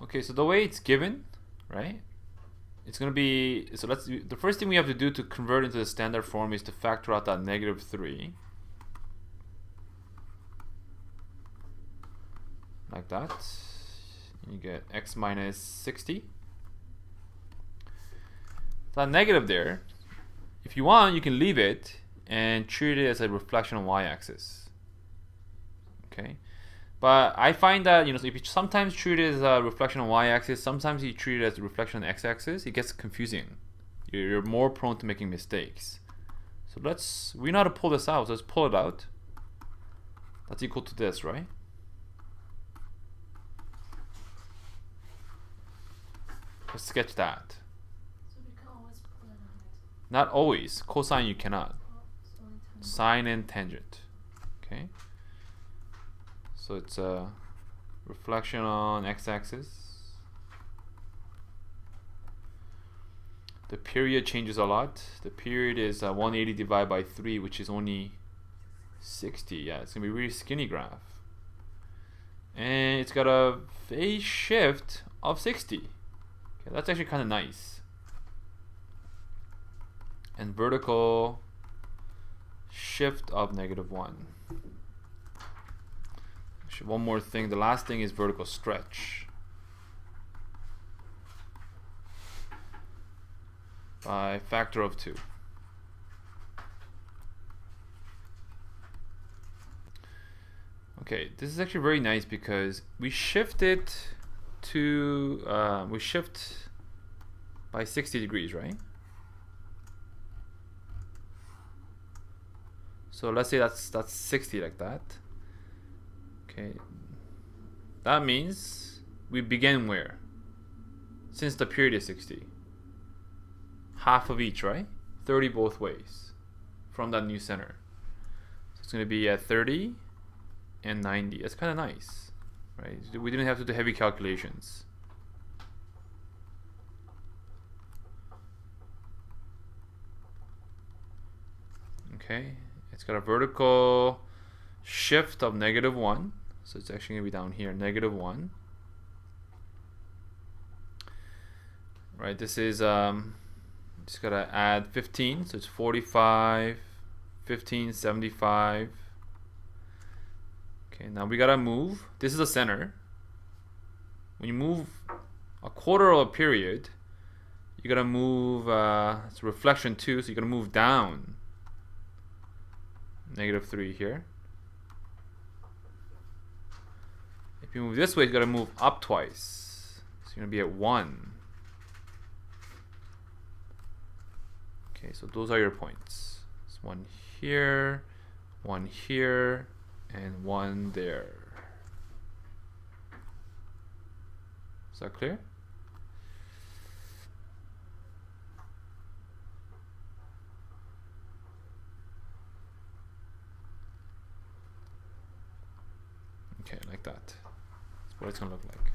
Okay, so the way it's given, right? It's going to be, so the first thing we have to do to convert into the standard form is to factor out that -3. Like that. You get x minus 60. That negative there, if you want, you can leave it and treat it as a reflection on y-axis. Okay, but I find that, you know, so if you sometimes treat it as a reflection on y-axis, sometimes you treat it as a reflection on x-axis, it gets confusing. You're more prone to making mistakes. So we know how to pull this out. So let's pull it out. That's equal to this, right? Let's sketch that. So we can always pull it out. Not always. Cosine you cannot. So Sine and tangent. Okay. So it's a reflection on x-axis. The period changes a lot. The period is 180 divided by 3, which is only 60. Yeah, it's gonna be a really skinny graph. And it's got a phase shift of 60. Okay, that's actually kind of nice. And vertical shift of -1. Actually, one more thing. The last thing is vertical stretch. By factor of 2. Okay, this is actually very nice because we shift it to we shift by 60 degrees, right? So let's say that's 60 like that. Okay, that means we begin where? Since the period is 60, half of each, right? 30 both ways from that new center. So it's going to be at 30 and 90. That's kind of nice. Right? We didn't have to do heavy calculations. Okay, it's got a vertical shift of -1, so it's actually going to be down here, -1. Right, this is just got to add 15, so it's 45, 15, 75. Okay, now we gotta move. This is the center. When you move a quarter of a period, you gotta move. It's reflection 2, so you gotta move down. -3 here. If you move this way, you gotta move up twice. So you're gonna be at 1. Okay, so those are your points. It's 1 here, 1 here, and 1 there. Is that clear? Okay, like that. That's what it's gonna look like.